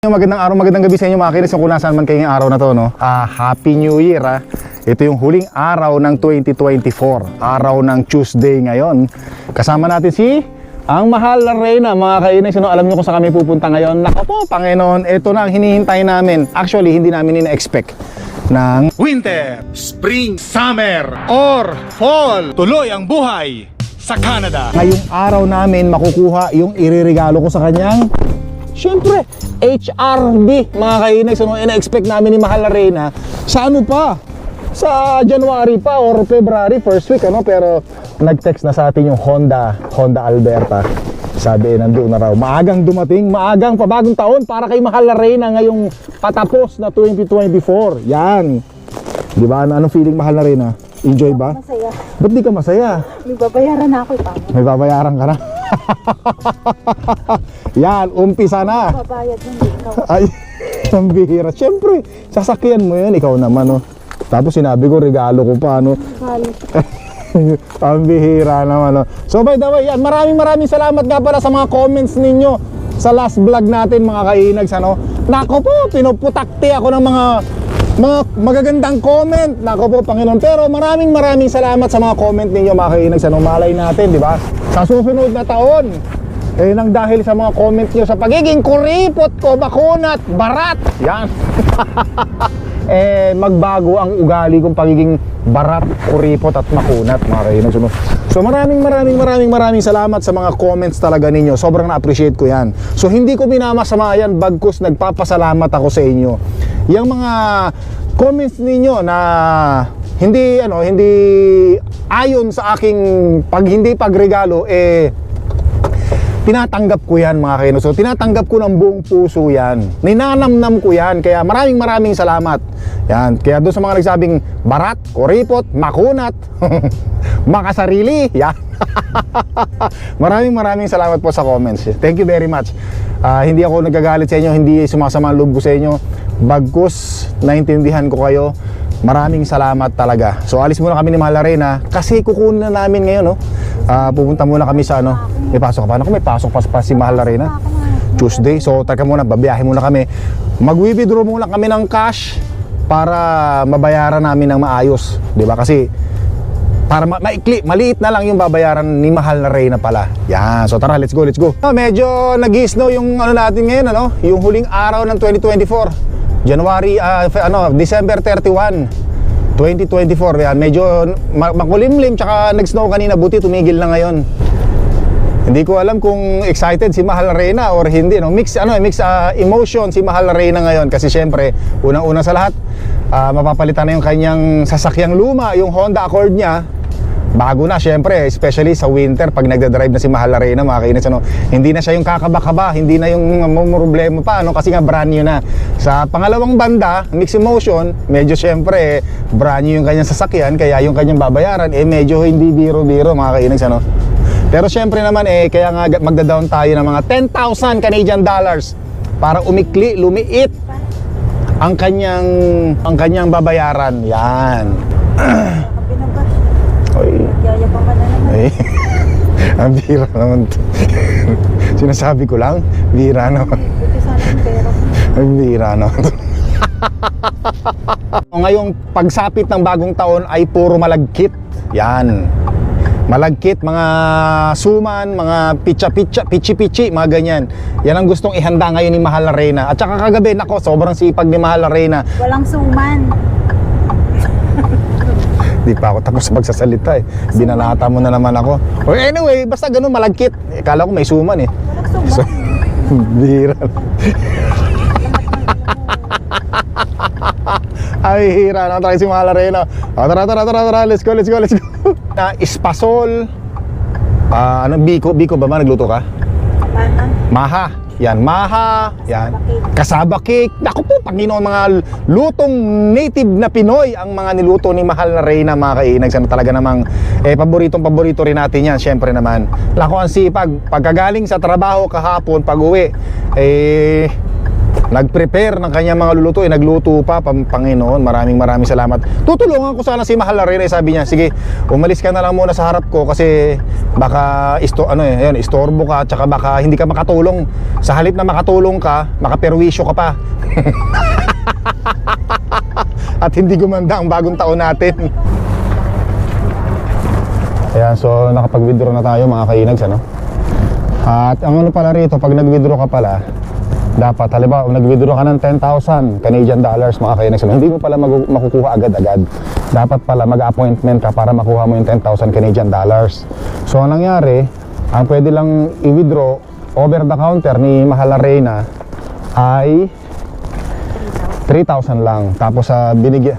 Magandang araw, magandang gabi sa inyo mga kinis kung nasaan man kayo ngayong araw na to, no? Happy New Year, ha? Ito yung huling araw ng 2024, araw ng Tuesday ngayon. Kasama natin si ang mahal na Reyna, mga kainis. Alam nyo kung saan kami pupunta ngayon? Nako po, Panginoon, ito na ang hinihintay namin. Actually, hindi namin ina-expect ng winter, spring, summer, or fall. Tuloy ang buhay sa Canada. ngayong araw namin makukuha yung iririgalo ko sa kanyang, syempre, HRB, mga kainis. Ina-expect namin ni mahal na Reyna sa ano pa? Sa January pa or February, first week, ano? Pero nag-text na sa atin yung Honda Alberta. Sabi, nandoon na raw. Maagang dumating, maagang pabagong taon para kay mahal na Reyna ngayong patapos na 2024. Yan. Di ba? Anong feeling, mahal na Reyna? Enjoy ba? Masaya. Ba't di ka masaya? May babayaran na ako, paano? May babayaran ka na. Yan, umpisa na. Babayad hindi ikaw. Ay, ang bihira. Siyempre, sasakyan mo yan, ikaw naman, no? Tapos sinabi ko, regalo ko pa, no? Galit. Ang bihira naman, no? So, by the way, yan, maraming salamat nga pala sa mga comments ninyo sa last vlog natin, mga kainags, ano? Nako po, pinuputakti ako ng mga magagandang comment. Nako po, Panginoon. Pero maraming salamat sa mga comment ninyo, mga kainags, ano? Malay natin, di ba? Sa susunod na taon, nang dahil sa mga comment nyo sa pagiging kuripot ko, bakunat, barat, yan. Magbago ang ugali kong pagiging barat, kuripot at makunat, mga kainan. So maraming salamat sa mga comments talaga ninyo. Sobrang na-appreciate ko yan. So hindi ko minamasama yan, bagkus nagpapasalamat ako sa inyo. Yung mga comments ninyo na hindi ayon sa aking hindi pagregalo, tinatanggap ko yan, mga kainis. So tinatanggap ko ng buong puso yan, ninanamnam ko yan. Kaya maraming salamat yan. Kaya doon sa mga nagsabing barat, kuripot, makunat, makasarili, yan. maraming salamat po sa comments. Thank you very much. Hindi ako nagagalit sa inyo, hindi sumasama ang loob ko sa inyo, bagkus naintindihan ko kayo. Maraming salamat talaga. So alis muna kami ni mahal na Reyna kasi kukunin na namin ngayon, no? Pupunta muna kami sa ano. May pasok pa. Naku, may pasok pa si mahal na Reyna Tuesday. So taka muna, babiyahe muna kami. Mag-withdraw muna kami ng cash para mabayaran namin ng maayos, 'di ba? Kasi para maikli, maliit na lang yung babayaran ni mahal na Reyna pala. Yan. So tara, let's go. Medyo nag-snow yung ano natin ngayon, ano? Yung huling araw ng 2024. December 31, 2024. Yan. Medyo makulimlim, tsaka nag-snow kanina, buti tumigil na ngayon. Hindi ko alam kung excited si mahal na Reyna or hindi, no? Mix emotion si mahal na Reyna ngayon kasi syempre, unang-una sa lahat, mapapalitan na yung kanyang sasakyang luma, yung Honda Accord niya. Bago na, syempre, especially sa winter pag nagda-drive na si mahal na Reyna, mga kainis, ano, hindi na siya yung kakaba-kaba, hindi na yung problema pa, ano, kasi nga brand new na. Sa pangalawang banda, mixed emotion, medyo syempre brand new yung kanyang sasakyan, kaya yung kanyang babayaran medyo hindi biro-biro, mga kainis, ano. Pero syempre naman kaya nga magda-down tayo ng mga 10,000 Canadian dollars para umikli, lumiit ang kanyang babayaran. Yan. Oy. Nagyaya pa ka na naman. Ang bira naman. Sinasabi ko lang, bira naman. Buti sana yung pera mo. Ang bira naman. Ngayong pagsapit ng bagong taon ay puro malagkit. Yan. Malagkit, mga suman, mga pichi-pichi, mga ganyan. Yan ang gustong ihanda ngayon ni mahal na Reyna. At saka kagabi, nako, sobrang sipag ni mahal na Reyna. Walang suman. Di pa ako tapos magsasalita Binanata mo na naman ako. Anyway, basta ganun, malagkit. Kala ko may suman Walang suman. So, bira. Ay, hira na tayo si mahal na Reyna. Tara, let's go. Na espasol. Biko ba nagluto ka? Paano? Maha. Yan, maha. Yan. Kasaba cake. Naku po, Panginoon, mga lutong native na Pinoy ang mga niluto ni mahal na Reyna, mga kainags. Talaga namang paborito rin natin yan, syempre naman. Lako ang sipag. Pagkagaling sa trabaho kahapon, pag uwi, nag-prepare ng kanyang mga lulutuin, nagluto pa, Panginoon, maraming salamat. Tutulungan ko sana si Mahal na Reyna, sabi niya, sige, umalis ka na lang muna sa harap ko kasi baka istorbo ka, tsaka baka hindi ka makatulong. Sa halip na makatulong ka, makaperwisyo ka pa. At hindi gumanda ang bagong taon natin. Ayan, so nakapag-withdraw na tayo mga kainags, ano? At ang ano pala rito, pag nag-withdraw ka pala, dapat, halimbawa, nag-withdraw ka ng 10,000 Canadian dollars mga kainags, hindi mo pala makukuha agad-agad. Dapat pala mag-appointment ka para makuha mo yung 10,000 Canadian dollars. So, ang nangyari, ang pwede lang i-withdraw over the counter ni Mahal na Reyna ay 3,000 lang. Tapos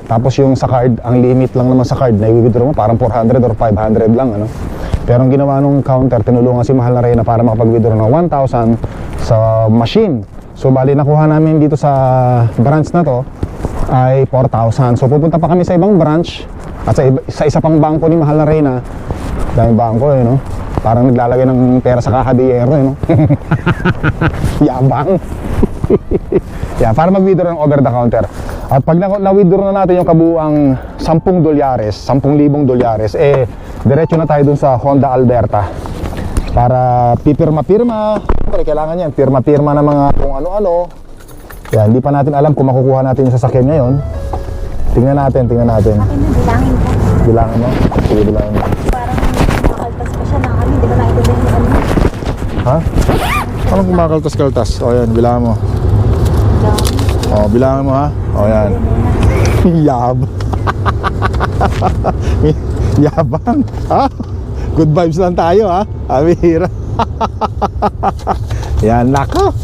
tapos yung sa card, ang limit lang naman sa card na i-withdraw mo parang 400 or 500 lang, ano. Pero ang ginawa nung counter, tinulungan si Mahal na Reyna para makapag-withdraw ng 1,000 sa machine. So bali nakuha namin dito sa branch na to ay 4,000. So pupunta pa kami sa ibang branch at sa isa pang bangko ni Mahal na Reyna. Daming bangko, no? Parang naglalagay ng pera sa kakadiyero, no? Yabang. Yeah, para mag-withdraw ng over the counter. At pag na-withdraw na natin yung kabuuang 10 dolyares, 10,000 dolyares, diretso na tayo dun sa Honda Alberta para pipirma-pirma. Kailangan yan, pirma-pirma ng mga kung ano-ano. Yan, hindi pa natin alam kung makukuha natin yung sasakyan ngayon. Tingnan natin. Akin na, bilangin ko. Bilangin mo? Sige, bilangin mo. Parang makalpas pa siya ng kami. Di ba naitubig yung ano? Ha? Anong kumakaltas-kaltas? O yan, bilangin mo. O, bilangin mo ha. O yan. Yabang. Yabang. Ha? Good vibes lang tayo ha. Amira. Yan, nako.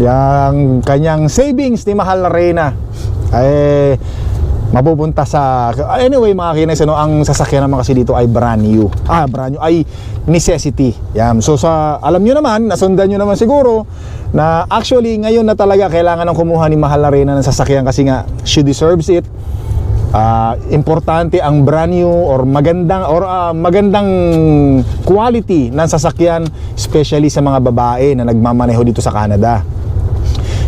Yang kanyang savings ni Mahal na Reyna ay mapupunta sa, anyway mga kinags, ano, ang sasakyan naman kasi dito ay brand new ay necessity. Yan. So alam nyo naman, nasundan nyo naman siguro na actually ngayon na talaga kailangan ng kumuha ni Mahal na Reyna ng sasakyan kasi nga she deserves it. Importante ang brand new or magandang quality ng sasakyan, especially sa mga babae na nagmamaneho dito sa Canada.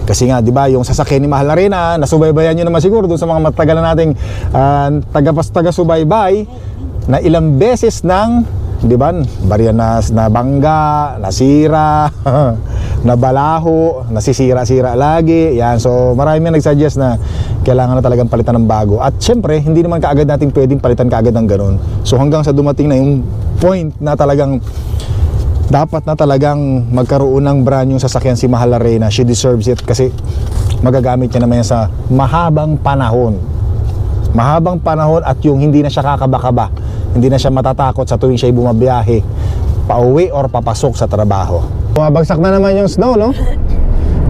Kasi nga, di ba, yung sasakyan ni Mahal na Reyna, nasubaybayan nyo naman siguro doon sa mga matagal na nating taga-subaybay na ilang beses ng, di ba, barya na bangga, nasira, nabalaho, nasisira-sira lagi. Yan, so marami nagsuggest na kailangan na talagang palitan ng bago. At syempre, hindi naman kaagad natin pwedeng palitan kaagad ng ganun. So hanggang sa dumating na yung point na talagang dapat na talagang magkaroon ng brand yung sasakyan si Mahal na Reyna. She deserves it kasi magagamit niya naman yan sa mahabang panahon. Mahabang panahon at yung hindi na siya kakaba-kaba. Hindi na siya matatakot sa tuwing siya'y bumabiyahe, pauwi or papasok sa trabaho. Bumabagsak na naman yung snow, no?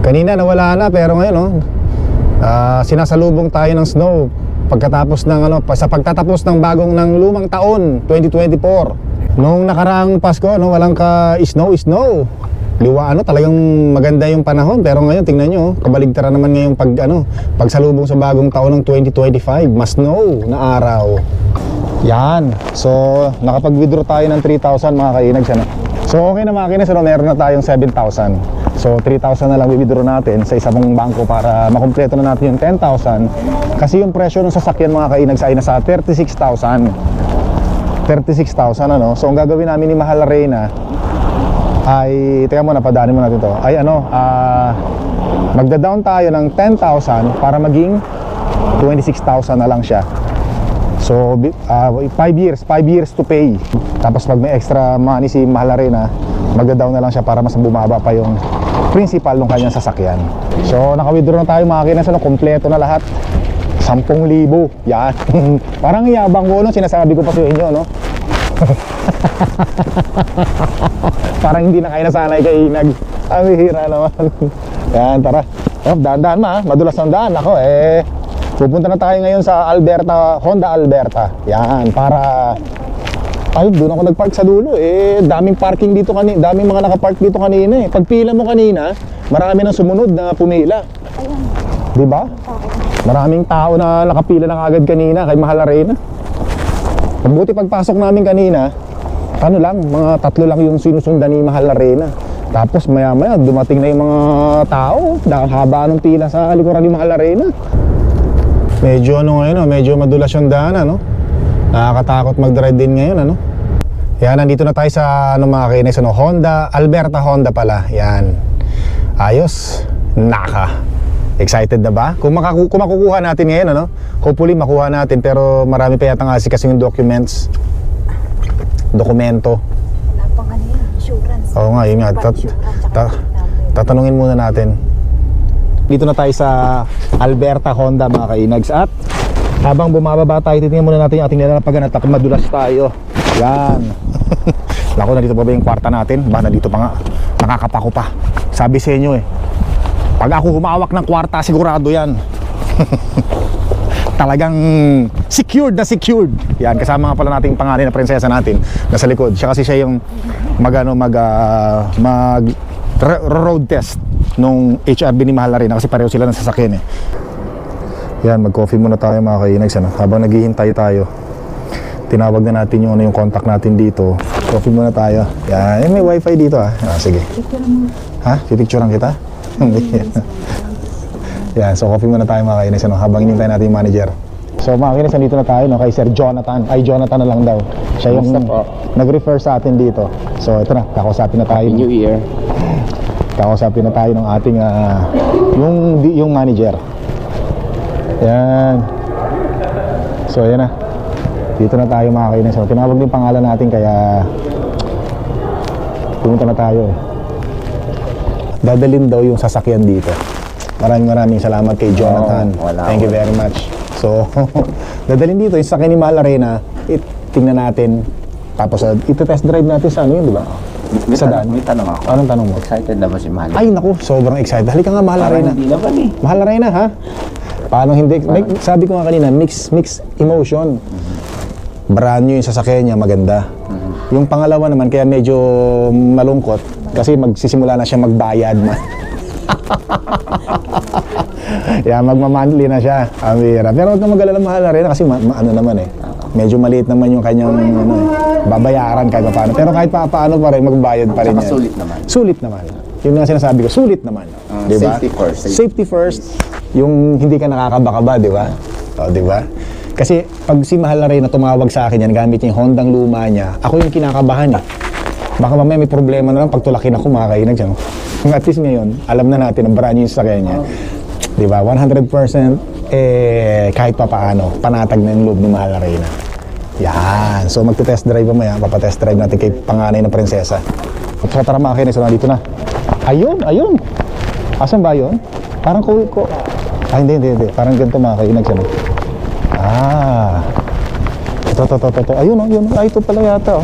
Kanina nawala na pero ngayon, no? Sinasalubong tayo ng snow pagkatapos ng sa pagtatapos ng lumang taon 2024. Noong nakaraang Pasko, no, walang snow. Liwa, talagang maganda yung panahon, pero ngayon tingnan nyo, kabaligtaran naman ngayong pagsalubong sa bagong taon ng 2025, mas snow na araw. Yan. So nakapag-withdraw tayo ng 3,000 mga kainags, ano? So okay na mga kainags, ano, meron na tayong 7,000. So 3,000 na lang i-withdraw natin sa isang bangko para makumpleto na natin yung 10,000. Kasi yung presyo ng sasakyan mga kainags ay nasa 36,000, ano. So ang gagawin namin ni Mahal na Reyna ay, teka muna, padaanin mo natin to, ay magda-down tayo ng 10,000 para maging 26,000 na lang siya. So 5 years to pay. Tapos pag may extra money si Mahal na Reyna, magda-down na lang siya para mas bumaba pa yung principal ng kanyang sasakyan. So naka-withdraw na tayo mga kinas, kompleto na lahat. 10,000. Yan. Parang yabang ko, no? Sinasabi ko pa sa inyo, no? Parang hindi na kayo nasanay kay Inag. Ang hihira naman. Yan, tara. Daan-daan madulas ng daan. Ako, pupunta na tayo ngayon sa Honda Alberta. Yan, para doon ako nagpark sa dulo. Daming parking dito kanina. Daming mga nakapark dito kanina. Pagpila mo kanina, marami nang sumunod na pumila. Di ba? Maraming tao na nakapila na kagad kanina kay Mahal na Reyna. Mabuti pagpasok namin kanina, mga 3 lang yung sinusundan ni Mahal na Reyna. Tapos maya-maya dumating na yung mga tao. Haba ng pila sa likuran ni Mahal Arena. Medyo ano ngayon, medyo madulas yung daan, ano? Nakakatakot mag-drive din ngayon, ano? Yan, nandito na tayo sa mga kainis, Honda, Alberta Honda pala. Yan. Ayos. Naka. Excited na ba? Kung makukuha natin ngayon, ano? Hopefully makuha natin, pero marami pa yata kasi yung dokumento. Wala pang ano yun, insurance. Oo nga, yun nga. Tatanungin muna natin. Dito na tayo sa Alberta Honda, mga kainags. At habang bumababa tayo, titingnan muna natin yung ating nilalapagan at madulas tayo. Yan. Naku, nandito pa ba yung kwarta natin? Ba, nandito pa nga. Nakakapako pa. Sabi sa inyo pag ako humawak ng kwarta, sigurado yan. Talagang secured na secured. Yan, kasama nga pala natin yung pangalan na prinsesa natin nasa likod. Siya kasi siya yung road test nung HRB ni Mahal Arena kasi pareho sila ng sasakyan Yan, mag-coffee muna tayo mga kainags, ano? Habang naghihintay tayo, tinawag na natin yung contact natin dito. Coffee muna tayo. Yan, may wifi dito sige. Ha? Pipicturean kita? Yan, so coffee muna tayo mga kainags, ano? Habang hinintay natin yung manager. So mga kainags, nandito na tayo kay Sir Jonathan. Ay, Jonathan na lang daw. Siya yung nag-refer sa atin dito. So ito na, kakausapin na tayo. New Year. Kakausapin na tayo ng ating yung manager. Yan. So ayan na. Dito na tayo mga kainis. So, tinawag din pangalan natin kaya pumunta na tayo. Dadalhin daw yung sasakyan dito. Maraming salamat kay Jonathan. Thank you very much. So dadalhin dito yung sasakyan ni Mahal Arena. Tingnan natin. Tapos ito-test drive natin sa ano yun, di ba? May tanong ako. Anong tanong mo? Excited na ba si Mahal? Ay naku, sobrang excited. Halika nga Mahal Arena. Hindi naman Mahal Arena ha? Paano hindi? Sabi ko nga kanina, mix emotion. Brand new yung sasakyan niya, maganda. Yung pangalawa naman, kaya medyo malungkot kasi magsisimula na siya magbayad man. Yeah, magmamonthly na siya. Amira. Pero huwag kang mag-alala Mahal Arena kasi ano naman medyo maliit naman yung kanyang babayaran kahit paano. Pero kahit paano pa rin, magbayad pa rin yan. Sulit naman. Sulit naman. Yun nga sinasabi ko, sulit naman. Diba? Safety first. Safety first. Yung hindi ka nakakabaka-ba, di ba? O, di ba? Kasi pag si Mahal Arena tumawag sa akin yan, gamit yung Hondang luma niya, ako yung kinakabahan Baka mamaya may problema na lang pag tulakin ako, makakainag siya. Kung at least ngayon, alam na natin ang brand new yung sasakyan niya. Di ba? 100% kahit pa paano, panatag na yung loob ni Mahal Arena. Yan. So magte-test drive mamaya, papatest drive natin kay panganay ng prinsesa. So tara mga kainis, dito na. Ayun. Asan ba yun? Parang ko. Hindi. Parang ganito mga kainags yan. Ito. Ayun yun. Ito pala yata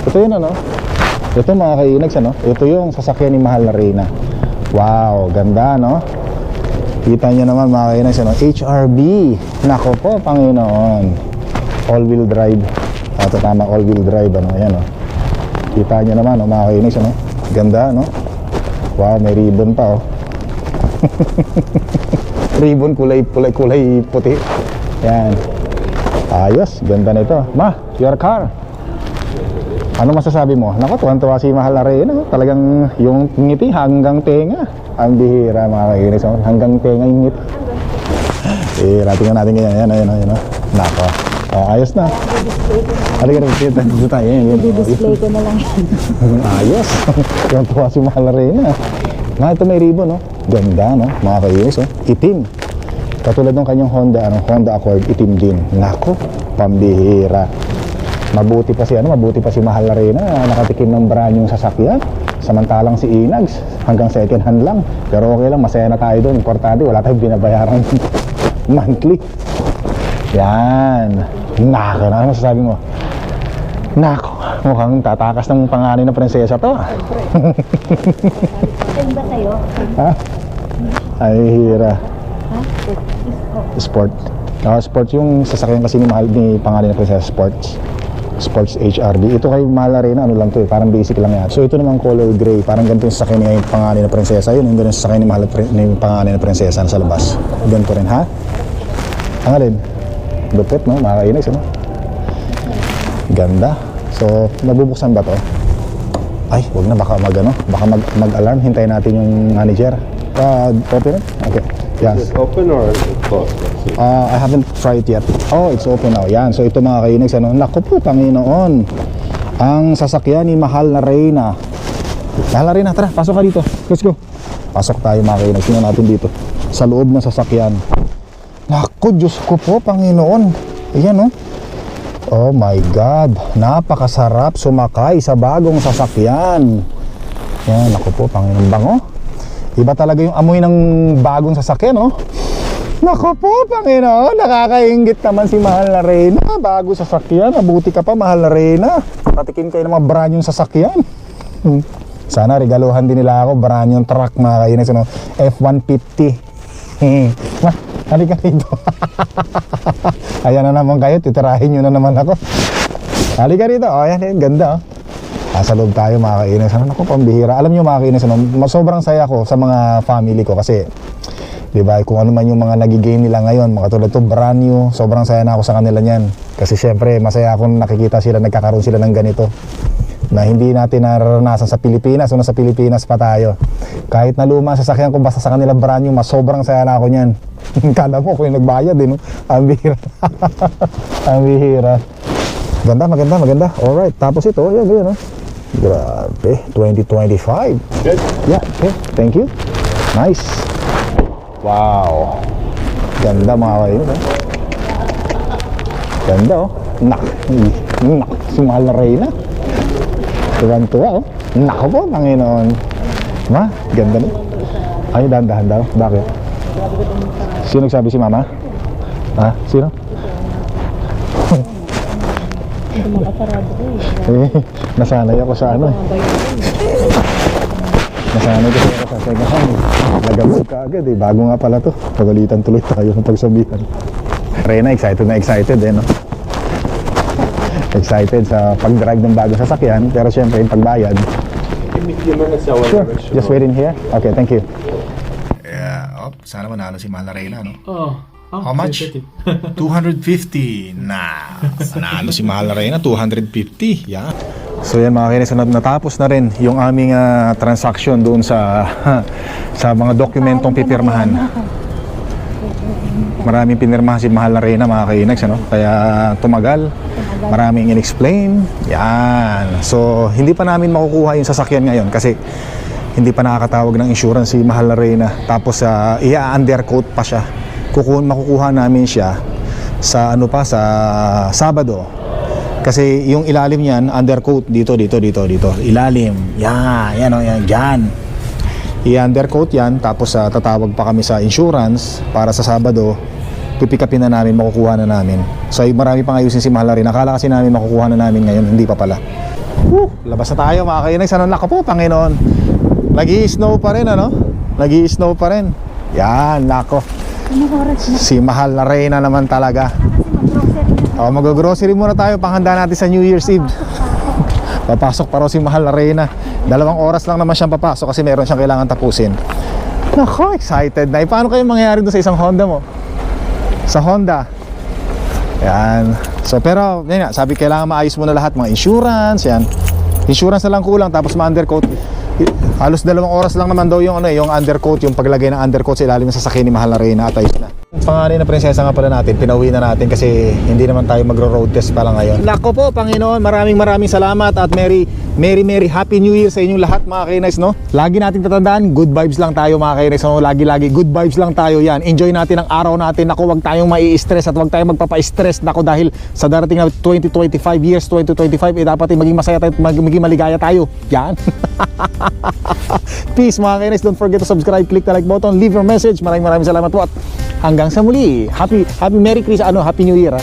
Ito yun Ito mga kainags Ito yung sasakyan ni Mahal Arena. Wow, ganda Kita nyo naman mga kainags HRB. Nako po, Panginoon. All-wheel drive. Ito tama, all-wheel drive Ayan Kita nyo naman mga kainags Ganda Wow, may ribbon pa ribbon kulay puti. Yan. Ayos, ganda nito. Ma, your car. Ano masasabi mo? Naku, tuwan-tuwa si Mahal Arena. Talagang yung ngiti hanggang tenga. Ang bihira mga kainis. Hanggang tenga yung ngiti. Tingnan natin ganyan. Ayan. Nako. Ayos na. Halika na, dito tayo. I-display ko na lang. Ayos. Tuwan-tuwa si Mahal Arena. Ito may ribbon Ganda mga kainis Itim. Katulad ng kanyang Honda Accord, itim din. Nako, pambihira. Mabuti pa si Mahal Arena, nakatikim ng brand yung sasakyan. Samantalang si Inags, hanggang second hand lang. Pero okay lang, masaya na tayo doon. Importante, wala tayong binabayaran monthly. Yan. Nako, ano masasabi mo? Nako, mukhang tatakas ng panganay na prinsesa to. Saan ba sa'yo? Ha? Ay, hira. Sport. Sports yung sasakyan kasi ni pangalan na prinsesa, Sports HRB. Ito kay Mahal Arena, ano lang to parang basic lang yan. So ito naman color gray, parang ganito yung sasakyan ni pangalan na prinsesa. Yun yung sasakyan ni pangalan na prinsesa sa labas. Ganito rin, ha? Ang alin? Lupit, makakainis, Ganda. So, nabubuksan ba to? Ay, wag na, baka mag-alarm. Hintayin natin yung manager. Open it? Okay. Yes. Is it open or closed? I haven't tried it yet. Oh, it's open now. Yan. So ito mga kainags, ano? Naku po, Panginoon. Ang sasakyan ni Mahal na Reyna. Mahal na Reyna, tara, pasok ka dito. Let's go. Pasok tayo mga kainags. Tingnan natin dito. Sa loob ng sasakyan. Naku, Diyos ko po, Panginoon. Ayan, oh. Oh my God. Napakasarap sumakay sa bagong sasakyan. Yan, naku po, Panginoon. Bango. Iba talaga yung amoy ng bagong sasakyan, oh. Naku po, Panginoon, nakakaingit naman si Mahal na Reyna. Bago sasakyan, mabuti ka pa, Mahal na Reyna. Patikim kayo ng mga brand yung sasakyan. Sana regaluhan din nila ako, brand yung truck, mga kainis, ano, F-150. Halika rito. Ayan na naman kayo, titirahin nyo na naman ako. Halika rito, oh, yan, ganda, oh. Sa loob tayo mga kainis. Ano, naku, pambihira. Alam nyo mga kainis, ano, sobrang saya ko sa mga family ko kasi, di ba, kung ano man yung mga nagigame nila ngayon, mga tulad to, brand new, sobrang saya na ako sa kanila niyan. Kasi syempre, masaya akong nakikita sila, nagkakaroon sila ng ganito na hindi natin nararanasan sa Pilipinas o nasa Pilipinas pa tayo. Kahit na luma sasakyan ko, basta sa kanila brand new, mas sobrang saya na ako niyan. Kala mo, kung yung nagbayad, no? Ang bihira. Ang bihira. Maganda, maganda, maganda. Alright, tapos ito, yan, yan, no? Grabe, 2025. Good. Yeah, okay, thank you. Nice. Wow. Ganda mga kayo, no? Ganda, oh. Nak, si Mahal na Reyna. Tuwan-tuwa, oh. Nako po, Panginoon. Ma, ganda no? Ay, dahan-dahan daw. Bakit? Sino nagsabi, si Mama? Ha? Sino? Nasanay ako sa ano. Nasanay kasi ako sa second hand. Nagamit ka agad eh. Bago nga pala to. Pagalitan tuloy tayo ng pagsabihan. Reyna, excited na excited eh, no? Excited sa pag-drive ng bagong sasakyan. Pero syempre, yung pagbayad. Sure, just wait in here. Okay, thank you. Yeah, sana manalo si Mahal na Reyna, no? How much? 250. Nah, nanalo si Mahal na Reyna, 250. Yeah. So yan mga kainis, natapos na rin yung aming transaction doon sa sa mga dokumentong pipirmahan. Maraming pinirmahan si Mahal na Reyna mga kainis, ano? Kaya tumagal. Maraming in-explain. Yan. So hindi pa namin makukuha yung sasakyan ngayon kasi hindi pa nakakatawag ng insurance si Mahal na Reyna. Tapos i-undercoat pa siya. Makukuha namin siya sa ano pa, sa Sabado. Kasi yung ilalim niyan, undercoat dito. Ilalim. Yan, o yan, dyan. I-undercoat yan, tapos tatawag pa kami sa insurance para sa Sabado. Pipikapin na namin, makukuha na namin. So marami pang ayusin si Mahal na Reyna. Akala kasi namin makukuha na namin ngayon, hindi pa pala. Labas na tayo mga kainis. Ano na po, Panginoon. Nag-i-snow pa rin, ano? Nag-i-snow pa rin. Yan, nako. Si Mahal na Reyna naman talaga. Mag-grocery muna tayo, panghanda natin sa New Year's Eve. Papasok pa raw si Mahal na Reyna. 2 oras lang naman siyang papasok kasi meron siyang kailangan tapusin. Nako, excited na. Paano kayo mangyayari doon sa isang Honda mo? Sa Honda. Yan. So pero, yan nga, sabi kailangan maayos muna lahat, mga insurance, yan. Insurance na lang kulang, tapos ma-undercoat. Halos 2 oras lang naman daw yung yung undercoat, yung paglagay ng undercoat sa ilalim ng sasakyan ni Mahal na Reyna at ayos na. Panganay na prinsesa nga pala natin, pinauwi na natin kasi hindi naman tayo magro-road test pala ngayon. Nako po, Panginoon, maraming salamat at Merry Happy New Year sa inyong lahat mga kainis, no? Lagi nating tatandaan, good vibes lang tayo mga kainis, no? Lagi good vibes lang tayo yan. Enjoy natin ang araw natin. Nako, wag tayong mai-stress at wag tayong magpapa-stress. Nako, dahil sa darating na 2025 years, 2025, dapat maging masaya tayo, maging maligaya tayo. Yan. Peace mga kainis, don't forget to subscribe, click the like button, leave your message. Maraming salamat po at hanggang sa muli. Happy Merry Christmas, Happy New Year.